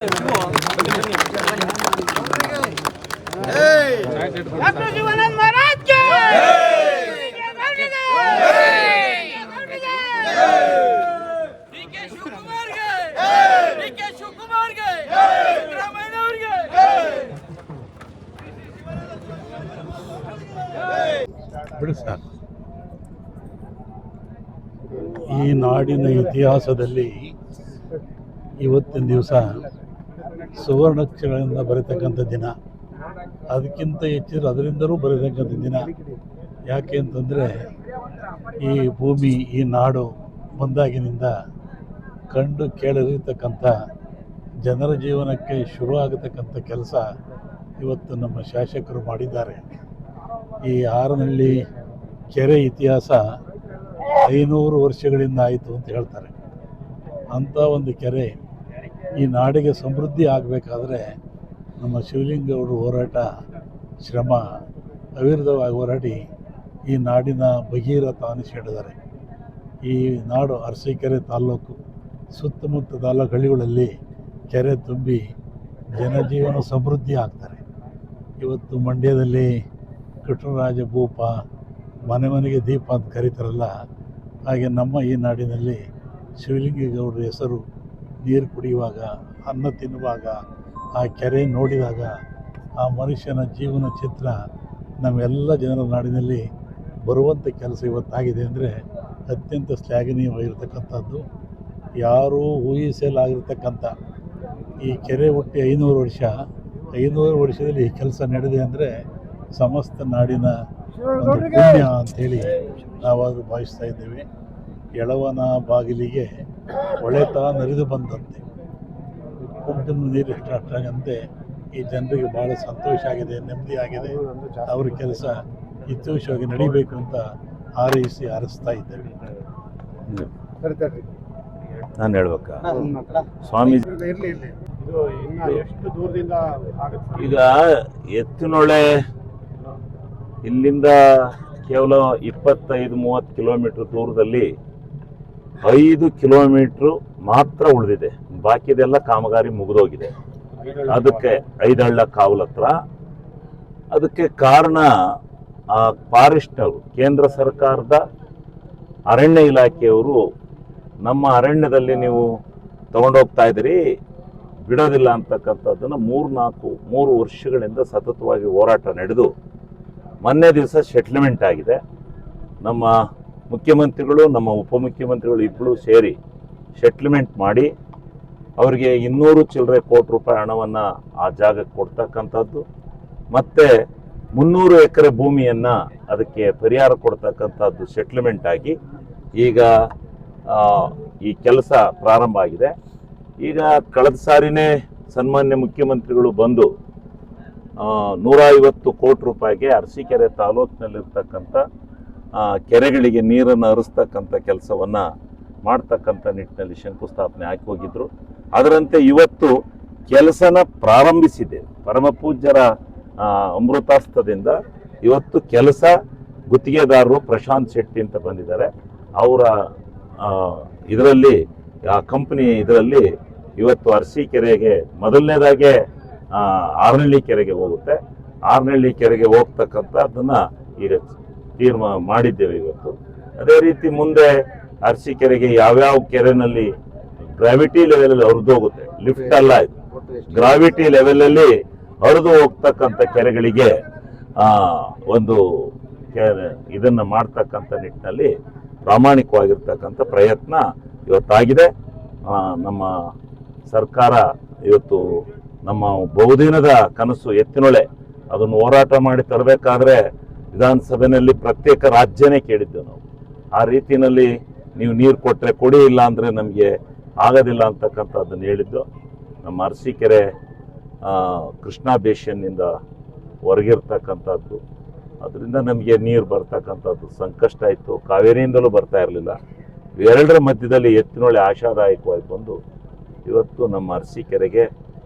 ಈ ನಾಡಿನ ಇತಿಹಾಸದಲ್ಲಿ ಇವತ್ತಿನ ದಿವಸ ಸುವರ್ಣಾಕ್ಷರಗಳಿಂದ ಬರೀತಕ್ಕಂಥ ದಿನ, ಅದಕ್ಕಿಂತ ಹೆಚ್ಚಿದ್ರೆ ಅದರಿಂದಲೂ ಬರೀತಕ್ಕಂಥ ದಿನ. ಯಾಕೆ ಅಂತಂದರೆ ಈ ಭೂಮಿ, ಈ ನಾಡು ಬಂದಾಗಿನಿಂದ ಕಂಡು ಕೇಳರಿರ್ತಕ್ಕಂಥ ಜನರ ಜೀವನಕ್ಕೆ ಶುರು ಆಗತಕ್ಕಂಥ ಕೆಲಸ ಇವತ್ತು ನಮ್ಮ ಶಾಸಕರು ಮಾಡಿದ್ದಾರೆ. ಈ ಹಾರನಹಳ್ಳಿ ಕೆರೆ ಇತಿಹಾಸ 500 ವರ್ಷಗಳಿಂದ ಆಯಿತು ಅಂತ ಹೇಳ್ತಾರೆ. ಅಂಥ ಒಂದು ಕೆರೆ ಈ ನಾಡಿಗೆ ಸಮೃದ್ಧಿ ಆಗಬೇಕಾದ್ರೆ ನಮ್ಮ ಶಿವಲಿಂಗೇಗೌಡರು ಹೋರಾಟ, ಶ್ರಮ ಅವಿರತವಾಗಿ ಹೋರಾಡಿ ಈ ನಾಡಿನ ಭಗೀರಥ ಅನಿಸಿಕೊಂಡಿದ್ದಾರೆ. ಈ ನಾಡು ಅರಸೀಕೆರೆ ತಾಲ್ಲೂಕು ಸುತ್ತಮುತ್ತ ತಾಲ್ಲೂಕು ಹಳ್ಳಿಗಳಲ್ಲಿ ಕೆರೆ ತುಂಬಿ ಜನಜೀವನ ಸಮೃದ್ಧಿ ಆಗ್ತಾರೆ. ಇವತ್ತು ಮಂಡ್ಯದಲ್ಲಿ ಕೃಷ್ಣರಾಜ ಭೂಪ, ಮನೆ ಮನೆಗೆ ದೀಪ ಅಂತ ಕರೀತಾರಲ್ಲ, ಹಾಗೆ ನಮ್ಮ ಈ ನಾಡಿನಲ್ಲಿ ಶಿವಲಿಂಗೇಗೌಡರ ಹೆಸರು ನೀರು ಕುಡಿಯುವಾಗ, ಅನ್ನ ತಿನ್ನುವಾಗ, ಆ ಕೆರೆ ನೋಡಿದಾಗ ಆ ಮನುಷ್ಯನ ಜೀವನ ಚಿತ್ರ ನಮ್ಮೆಲ್ಲ ಜನರ ನಾಡಿನಲ್ಲಿ ಬರುವಂಥ ಕೆಲಸ ಇವತ್ತಾಗಿದೆ ಅಂದರೆ ಅತ್ಯಂತ ಶ್ಲಾಘನೀಯವಾಗಿರ್ತಕ್ಕಂಥದ್ದು. ಯಾರೂ ಊಹಿಸಲಾಗಿರ್ತಕ್ಕಂಥ ಈ ಕೆರೆ ಹುಟ್ಟಿ 500 ವರ್ಷ, 500 ವರ್ಷದಲ್ಲಿ ಈ ಕೆಲಸ ನಡೆದಿದೆ ಅಂದರೆ ಸಮಸ್ತ ನಾಡಿನ ಒಂದು ಪುಣ್ಯ ಅಂಥೇಳಿ ನಾವಾದರೂ ಭಾವಿಸ್ತಾ ಇದ್ದೇವೆ. ಎಳವನ ಬಾಗಿಲಿಗೆ ಒಳೆತ ನರಿದು ಬಂದಂತೆ, ಕುಂಟನ ನೀರು ಅಷ್ಟಾಗಂತೆ ಈ ಜನರಿಗೆ ಭಾಳ ಸಂತೋಷ ಆಗಿದೆ, ನೆಮ್ಮದಿ ಆಗಿದೆ. ಅವ್ರ ಕೆಲಸ ಇತ್ಯುಷವಾಗಿ ನಡಿಬೇಕು ಅಂತ ಹಾರೈಸಿ ಹಾರಿಸ್ತಾ ಇದ್ದೇವೆ. ನಾನು ಹೇಳ್ಬೇಕಾ ಸ್ವಾಮೀಜಿ, ಈಗ ಎತ್ತಿನೊಳೆ ಇಲ್ಲಿಂದ ಕೇವಲ 25-30 ಕಿಲೋಮೀಟರ್ ದೂರದಲ್ಲಿ 5 ಕಿಲೋಮೀಟ್ರು ಮಾತ್ರ ಉಳಿದಿದೆ. ಬಾಕಿದೆಲ್ಲ ಕಾಮಗಾರಿ ಮುಗಿದೋಗಿದೆ. ಅದಕ್ಕೆ ಐದಳ್ಳ ಕಾವಲ್ ಹತ್ರ. ಅದಕ್ಕೆ ಕಾರಣ ಫಾರೆಸ್ಟ್ನವರು, ಕೇಂದ್ರ ಸರ್ಕಾರದ ಅರಣ್ಯ ಇಲಾಖೆಯವರು ನಮ್ಮ ಅರಣ್ಯದಲ್ಲಿ ನೀವು ತಗೊಂಡೋಗ್ತಾ ಇದ್ದೀರಿ, ಬಿಡೋದಿಲ್ಲ ಅಂತಕ್ಕಂಥದ್ದನ್ನು 3 ವರ್ಷಗಳಿಂದ ಸತತವಾಗಿ ಹೋರಾಟ ನಡೆದು ಮೊನ್ನೆ ದಿವಸ ಸೆಟ್ಲ್ಮೆಂಟ್ ಆಗಿದೆ. ನಮ್ಮ ಮುಖ್ಯಮಂತ್ರಿಗಳು, ನಮ್ಮ ಉಪಮುಖ್ಯಮಂತ್ರಿಗಳು ಇಬ್ಬರು ಸೇರಿ ಸೆಟ್ಲ್ಮೆಂಟ್ ಮಾಡಿ ಅವರಿಗೆ 200 ಚಿಲ್ಲರೆ ಕೋಟಿ ರೂಪಾಯಿ ಹಣವನ್ನು ಆ ಜಾಗಕ್ಕೆ ಕೊಡ್ತಕ್ಕಂಥದ್ದು, ಮತ್ತು 300 ಎಕರೆ ಭೂಮಿಯನ್ನು ಅದಕ್ಕೆ ಪರಿಹಾರ ಕೊಡ್ತಕ್ಕಂಥದ್ದು ಸೆಟ್ಲ್ಮೆಂಟ್ ಆಗಿ ಈಗ ಈ ಕೆಲಸ ಪ್ರಾರಂಭ ಆಗಿದೆ. ಈಗ ಕಳೆದ ಸಾರಿನೇ ಸನ್ಮಾನ್ಯ ಮುಖ್ಯಮಂತ್ರಿಗಳು ಬಂದು 150 ಕೋಟಿ ರೂಪಾಯಿಗೆ ಅರಸೀಕೆರೆ ತಾಲೂಕಿನಲ್ಲಿರ್ತಕ್ಕಂಥ ಕೆರೆಗಳಿಗೆ ನೀರನ್ನು ಹರಿಸ್ತಕ್ಕಂಥ ಕೆಲಸವನ್ನು ಮಾಡ್ತಕ್ಕಂಥ ನಿಟ್ಟಿನಲ್ಲಿ ಶಂಕುಸ್ಥಾಪನೆ ಹಾಕಿ ಹೋಗಿದ್ರು. ಅದರಂತೆ ಇವತ್ತು ಕೆಲಸನ ಪ್ರಾರಂಭಿಸಿದೆ. ಪರಮ ಪೂಜ್ಯರ ಅಮೃತಾಸ್ತದಿಂದ ಇವತ್ತು ಕೆಲಸ ಗುತ್ತಿಗೆದಾರರು ಪ್ರಶಾಂತ್ ಶೆಟ್ಟಿ ಅಂತ ಬಂದಿದ್ದಾರೆ. ಅವರ ಇದರಲ್ಲಿ ಆ ಕಂಪನಿ ಇದರಲ್ಲಿ ಇವತ್ತು ಅರಸೀಕೆರೆಗೆ ಮೊದಲನೇದಾಗೆ ಆರನಹಳ್ಳಿ ಕೆರೆಗೆ ಹೋಗುತ್ತೆ. ಆರನಹಳ್ಳಿ ಕೆರೆಗೆ ಹೋಗ್ತಕ್ಕಂಥದ್ದನ್ನು ಈಗ ತೀರ್ಮಾನ ಮಾಡಿದ್ದೇವೆ ಇವತ್ತು. ಅದೇ ರೀತಿ ಮುಂದೆ ಅರಸೀಕೆರೆಗೆ ಯಾವ್ಯಾವ ಕೆರೆನಲ್ಲಿ ಗ್ರಾವಿಟಿ ಲೆವೆಲಲ್ಲಿ ಹರಿದು ಹೋಗುತ್ತೆ, ಲಿಫ್ಟ್ ಅಲ್ಲ ಇದು, ಗ್ರಾವಿಟಿ ಲೆವೆಲಲ್ಲಿ ಹರಿದು ಹೋಗ್ತಕ್ಕಂಥ ಕೆರೆಗಳಿಗೆ ಒಂದು ಇದನ್ನು ಮಾಡ್ತಕ್ಕಂಥ ನಿಟ್ಟಿನಲ್ಲಿ ಪ್ರಾಮಾಣಿಕವಾಗಿರ್ತಕ್ಕಂಥ ಪ್ರಯತ್ನ ಇವತ್ತಾಗಿದೆ. ನಮ್ಮ ಸರ್ಕಾರ ಇವತ್ತು ನಮ್ಮ ಬಹುದಿನದ ಕನಸು ಎತ್ತಿನೊಳೆ ಅದನ್ನು ಹೋರಾಟ ಮಾಡಿ ತರಬೇಕಾದ್ರೆ ವಿಧಾನಸಭೆಯಲ್ಲಿ ಪ್ರತ್ಯೇಕ ರಾಜ್ಯನೇ ಕೇಳಿದ್ದೆವು ನಾವು. ಆ ರೀತಿಯಲ್ಲಿ ನೀವು ನೀರು ಕೊಟ್ಟರೆ ಕೊಡಿ, ಇಲ್ಲ ಅಂದರೆ ನಮಗೆ ಆಗೋದಿಲ್ಲ ಅಂತಕ್ಕಂಥದ್ದನ್ನು ಹೇಳಿದ್ದು. ನಮ್ಮ ಅರಸೀಕೆರೆ ಕೃಷ್ಣಾ ಬೇಷನ್ನಿಂದ ಹೊರಗಿರ್ತಕ್ಕಂಥದ್ದು, ಅದರಿಂದ ನಮಗೆ ನೀರು ಬರ್ತಕ್ಕಂಥದ್ದು ಸಂಕಷ್ಟ ಇತ್ತು. ಕಾವೇರಿಯಿಂದಲೂ ಬರ್ತಾ ಇರಲಿಲ್ಲ. ಇವೆರಡರ ಮಧ್ಯದಲ್ಲಿ ಎತ್ತಿನೊಳೆ ಆಶಾದಾಯಕವಾಗಿ ಬಂದು ಇವತ್ತು ನಮ್ಮ ಅರಸೀಕೆರೆಗೆ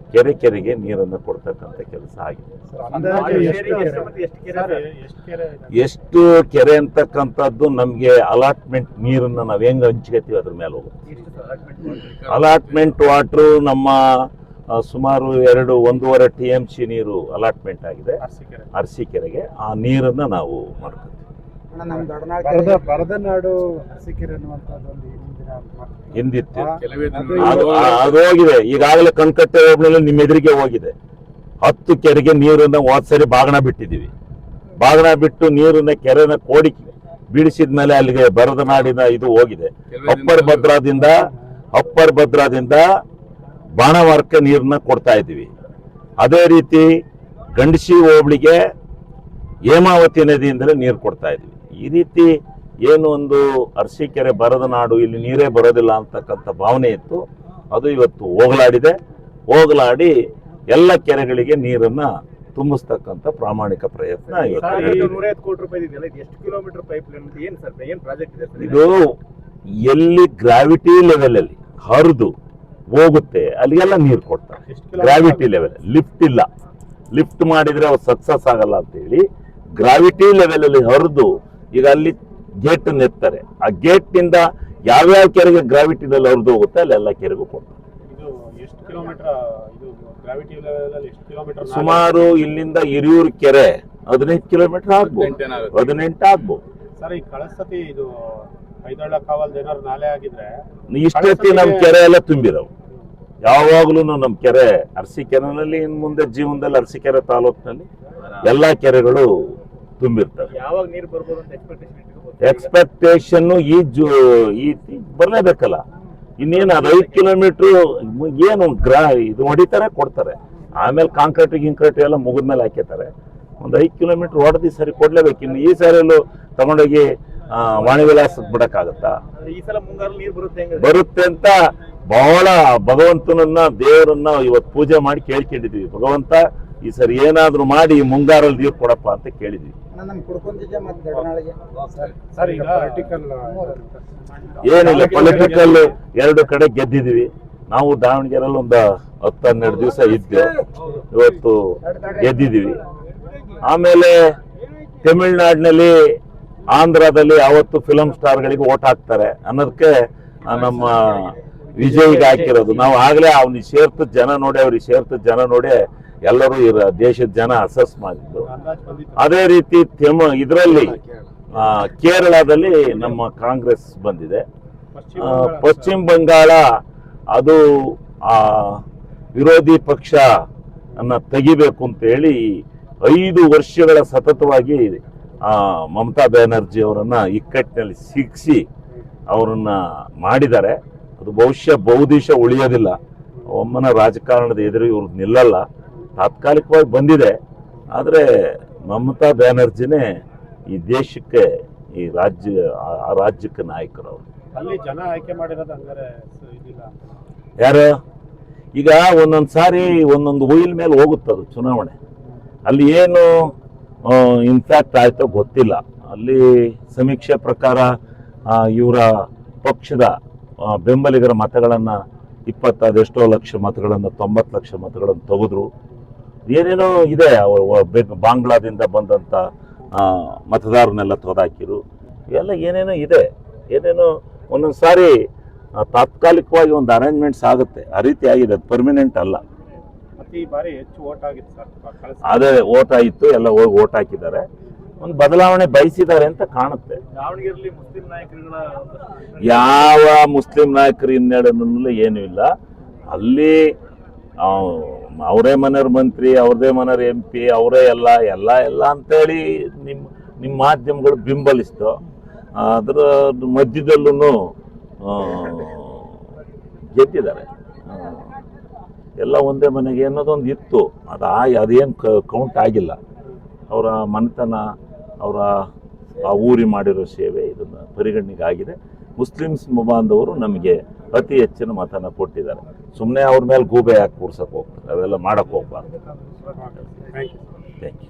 ಕೆರೆಗೆ ನೀರನ್ನು ಕೊಡ್ತಕ್ಕಂಥ ಕೆಲಸ ಆಗಿದೆ. ಎಷ್ಟು ಕೆರೆ ಅಂತಕ್ಕಂಥದ್ದು ನಮಗೆ ಅಲಾಟ್ಮೆಂಟ್ ನೀರನ್ನು ನಾವು ಹೆಂಗೆ ಹಂಚ್ಕೋತೀವಿ ಅದ್ರ ಮೇಲೆ ಹೋಗುತ್ತೆ. ಅಲಾಟ್ಮೆಂಟ್ ವಾಟ್ರು ನಮ್ಮ ಸುಮಾರು 1.5 TMC ನೀರು ಅಲಾಟ್ಮೆಂಟ್ ಆಗಿದೆ ಅರಸೀಕೆರೆಗೆ. ಆ ನೀರನ್ನು ನಾವು ಮಾಡ್ಕೊತೀವಿ. ಬರದನಾಡು ಅರಸೀಕೆರೆ ಅನ್ನುವಂಥದ್ದು ಒಂದು ಹಿಂದಿತ್ತು, ಅದು ಹೋಗಿದೆ. ಈಗಾಗಲೇ ಕಣ್ಕಟ್ಟೆ ಹೋಬಳಿಯಲ್ಲಿ ನಿಮ್ಮ ಎದುರಿಗೆ ಹೋಗಿದೆ. 10 ಕೆರೆಗೆ ನೀರನ್ನ ಹೋದ್ಸರಿ ಬಾಗಣ ಬಿಟ್ಟಿದ್ದೀವಿ. ಬಾಗಣ ಬಿಟ್ಟು ನೀರನ್ನ ಕೆರೆನ ಕೋಡಿ ಬೀಳಿಸಿದ್ಮೇಲೆ ಅಲ್ಲಿಗೆ ಬರದನಾಡಿನ ಇದು ಹೋಗಿದೆ. ಅಪ್ಪರ್ ಭದ್ರಾದಿಂದ ಬಾಣವಾರಕ್ಕೆ ನೀರನ್ನ ಕೊಡ್ತಾ ಇದ್ದೀವಿ. ಅದೇ ರೀತಿ ಗಂಡಸಿ ಹೋಬಳಿಗೆ ಹೇಮಾವತಿ ನದಿಯಿಂದಲೇ ನೀರು ಕೊಡ್ತಾ ಇದ್ದೀವಿ. ಈ ರೀತಿ ಏನು ಒಂದು ಅರಸೀಕೆರೆ ಬರದ ನಾಡು, ಇಲ್ಲಿ ನೀರೇ ಬರೋದಿಲ್ಲ ಅಂತಕ್ಕಂಥ ಭಾವನೆ ಇತ್ತು, ಅದು ಇವತ್ತು ಹೋಗಲಾಡಿ ಎಲ್ಲ ಕೆರೆಗಳಿಗೆ ನೀರನ್ನ ತುಂಬಿಸ್ತಕ್ಕಂಥ ಪ್ರಾಮಾಣಿಕ ಪ್ರಯತ್ನ ಇದು ಎಲ್ಲಿ ಗ್ರಾವಿಟಿ ಲೆವೆಲ್ ಅಲ್ಲಿ ಹರಿದು ಹೋಗುತ್ತೆ ಅಲ್ಲಿಗೆಲ್ಲ ನೀರು ಕೊಡ್ತಾರೆ. ಗ್ರಾವಿಟಿ ಲೆವೆಲ್, ಲಿಫ್ಟ್ ಇಲ್ಲ, ಲಿಫ್ಟ್ ಮಾಡಿದ್ರೆ ಅವ್ರು ಸಕ್ಸಸ್ ಆಗಲ್ಲ ಅಂತ ಹೇಳಿ ಗ್ರಾವಿಟಿ ಲೆವೆಲ್ ಅಲ್ಲಿ ಹರಿದು ಈಗ ಅಲ್ಲಿ ಗೇಟ್ ನೆತ್ತಾರೆ. ಆ ಗೇಟ್ ನಿಂದ ಯಾವ್ಯಾವ ಕೆರೆಗೆ ಗ್ರಾವಿಟಿನಲ್ಲಿ ಹರಿದು ಹೋಗುತ್ತೆ ಅಲ್ಲೆಲ್ಲ ಕೆರೆಗೂ ಕೊಡ್ತಾರೆ. ಸುಮಾರು ಇಲ್ಲಿಂದ ಹಿರಿಯೂರು ಕೆರೆ 15 ಕಿಲೋಮೀಟರ್ ಆಗ್ಬೋದು, 18 ಆಗ್ಬೋದು. ಇಷ್ಟೊತ್ತಿ ನಮ್ ಕೆರೆ ಎಲ್ಲ ತುಂಬಿರವು. ಯಾವಾಗ್ಲೂ ನಮ್ ಕೆರೆ ಅರಸೀಕೆರೆನಲ್ಲಿ ಇನ್ ಮುಂದೆ ಜೀವನದಲ್ಲಿ ಅರಸೀಕೆರೆ ತಾಲೂಕಿನಲ್ಲಿ ಎಲ್ಲಾ ಕೆರೆಗಳು ತುಂಬಿರ್ತವೆ. ಎಕ್ಸ್ಪೆಕ್ಟೇಷನ್ ಈ ಬರ್ಲೇಬೇಕಲ್ಲ. ಇನ್ನೇನು 5 ಕಿಲೋಮೀಟರ್ ಏನು ಇದು ಹೊಡಿತಾರೆ ಕೊಡ್ತಾರೆ. ಆಮೇಲೆ ಕಾಂಕ್ರೀಟ್ ಎಲ್ಲ ಮುಗಿದ್ಮೇಲೆ ಹಾಕಿರ್ತಾರೆ. ಒಂದು 5 ಕಿಲೋಮೀಟರ್ ಹೊಡೆದು ಸರಿ ಕೊಡ್ಲೇಬೇಕು. ಇನ್ನು ಈ ಸಾರಿಯಲ್ಲೂ ತಗೊಂಡೋಗಿ ವಾಣಿವಿಲಾಸಕ್ಕೆ ಬಿಡಕ್ಕಾಗತ್ತಾ? ಬರುತ್ತೆ ಅಂತ ಬಹಳ ಭಗವಂತನನ್ನ ದೇವರನ್ನ ಇವತ್ತು ಪೂಜೆ ಮಾಡಿ ಕೇಳ್ಕೊಂಡಿದೀವಿ. ಭಗವಂತ ಈ ಸರಿ ಏನಾದ್ರು ಮಾಡಿ ಮುಂಗಾರಲ್ಲಿ ನೀರು ಕೊಡಪ್ಪ ಅಂತ ಕೇಳಿದ್ವಿ. ಏನಿಲ್ಲ, ಪೊಲಿಟಿಕಲ್ 2 ಕಡೆ ಗೆದ್ದಿದೀವಿ ನಾವು. ದಾವಣಗೆರೆಯಲ್ಲಿ ಒಂದು 10-12 ದಿವಸ ಇದ್ದೆ, ಇವತ್ತು ಗೆದ್ದಿದ್ದೀವಿ. ಆಮೇಲೆ ತಮಿಳ್ನಾಡಿನಲ್ಲಿ, ಆಂಧ್ರದಲ್ಲಿ ಯಾವತ್ತು ಫಿಲಂ ಸ್ಟಾರ್ಗಳಿಗೆ ಓಟ್ ಹಾಕ್ತಾರೆ ಅನ್ನೋದಕ್ಕೆ ನಮ್ಮ ವಿಜಯ್ಗೆ ಹಾಕಿರೋದು ನಾವು. ಆಗಲೇ ಅವ್ನಿಗೆ ಸೇರ್ತ ಜನ ನೋಡಿ ಎಲ್ಲರೂ ದೇಶದ ಜನ ಅಸೆಸ್ ಮಾಡಿದ್ದು. ಅದೇ ರೀತಿ ಇದರಲ್ಲಿ ಕೇರಳದಲ್ಲಿ ನಮ್ಮ ಕಾಂಗ್ರೆಸ್ ಬಂದಿದೆ. ಪಶ್ಚಿಮ ಬಂಗಾಳ ಅದು ವಿರೋಧಿ ಪಕ್ಷ ಅನ್ನ ತೆಗಿಬೇಕು ಅಂತ ಹೇಳಿ 5 ವರ್ಷಗಳ ಸತತವಾಗಿ ಮಮತಾ ಬ್ಯಾನರ್ಜಿ ಅವರನ್ನ ಇಕ್ಕಟ್ಟಿನಲ್ಲಿ ಸಿಕ್ಕಿಸಿ ಅವರನ್ನ ಮಾಡಿದ್ದಾರೆ. ಅದು ಬಹುದಿವಸ ಉಳಿಯೋದಿಲ್ಲ. ಒಮ್ಮನ ರಾಜಕಾರಣದ ಎದುರು ಇವ್ರು ನಿಲ್ಲಲ್ಲ. ತಾತ್ಕಾಲಿಕವಾಗಿ ಬಂದಿದೆ, ಆದರೆ ಮಮತಾ ಬ್ಯಾನರ್ಜಿನೇ ಈ ದೇಶಕ್ಕೆ, ಈ ರಾಜ್ಯಕ್ಕೆ ನಾಯಕರು ಅವರು. ಅಲ್ಲಿ ಜನ ಆಯ್ಕೆ ಮಾಡಿರೋದು ಹಂಗಾರೆ ಯಾರು? ಈಗ ಒಂದೊಂದು ಸಾರಿ ಒಂದೊಂದು ಉಯಿಲ್ ಮೇಲೆ ಹೋಗುತ್ತದು ಚುನಾವಣೆ. ಅಲ್ಲಿ ಏನು ಇಂಪ್ಯಾಕ್ಟ್ ಆಯ್ತೋ ಗೊತ್ತಿಲ್ಲ. ಅಲ್ಲಿ ಸಮೀಕ್ಷೆ ಪ್ರಕಾರ ಇವರ ಪಕ್ಷದ ಬೆಂಬಲಿಗರ ಮತಗಳನ್ನ 20 ಲಕ್ಷ ಮತಗಳನ್ನ 90 ಲಕ್ಷ ಮತಗಳನ್ನು ತೆಗೆದ್ರು. ಏನೇನೋ ಇದೆ, ಬಾಂಗ್ಲಾದಿಂದ ಬಂದಂತ ಮತದಾರನೆಲ್ಲ ತೊದಾಕಿರು. ಇವೆಲ್ಲ ಏನೇನೋ ಇದೆ. ಏನೇನೋ ಒಂದೊಂದು ಸಾರಿ ತಾತ್ಕಾಲಿಕವಾಗಿ ಒಂದು ಅರೇಂಜ್ಮೆಂಟ್ಸ್ ಆಗುತ್ತೆ. ಆ ರೀತಿ ಆಗಿದೆ, ಅದು ಪರ್ಮನೆಂಟ್ ಅಲ್ಲ. ಅದೇ ಓಟ್ ಆಯಿತು, ಎಲ್ಲ ಹೋಗಿ ಓಟ್ ಹಾಕಿದ್ದಾರೆ. ಒಂದು ಬದಲಾವಣೆ ಬಯಸಿದ್ದಾರೆ ಅಂತ ಕಾಣುತ್ತೆ. ಯಾವ ಮುಸ್ಲಿಂ ನಾಯಕರು ಹಿನ್ನಡೆನೂ ಏನೂ ಇಲ್ಲ. ಅಲ್ಲಿ ಅವರೇ ಮನೆಯವ್ರ ಮಂತ್ರಿ, ಅವ್ರದೇ ಮನೆಯವ್ರ MP, ಅವರೇ ಎಲ್ಲ ಅಂತೇಳಿ ನಿಮ್ಮ ಮಾಧ್ಯಮಗಳು ಬಿಂಬಲಿಸ್ತು. ಅದರ ಮಧ್ಯದಲ್ಲೂ ಗೆದ್ದಿದ್ದಾರೆ. ಎಲ್ಲ ಒಂದೇ ಮನೆಗೆ ಅನ್ನೋದೊಂದು ಇತ್ತು. ಅದೇನು ಕೌಂಟ್ ಆಗಿಲ್ಲ. ಅವರ ಮನೆತನ, ಅವರ ಆ ಊರಿ ಮಾಡಿರೋ ಸೇವೆ ಇದನ್ನು ಪರಿಗಣನೆಗೆ ಆಗಿದೆ. ಮುಸ್ಲಿಮ್ಸ್ ಬಾಂಧವರು ನಮಗೆ ಅತಿ ಹೆಚ್ಚಿನ ಮತನ ಕೊಟ್ಟಿದ್ದಾರೆ. ಸುಮ್ಮನೆ ಅವ್ರ ಮೇಲೆ ಗೂಬೆ ಹಾಕಿ ಕೂರ್ಸಕ್ಕೆ ಹೋಗ್ತಾರೆ, ಅವೆಲ್ಲ ಮಾಡಕ್ಕೆ ಹೋಗ್ಬಾರ್ದು. Thank you.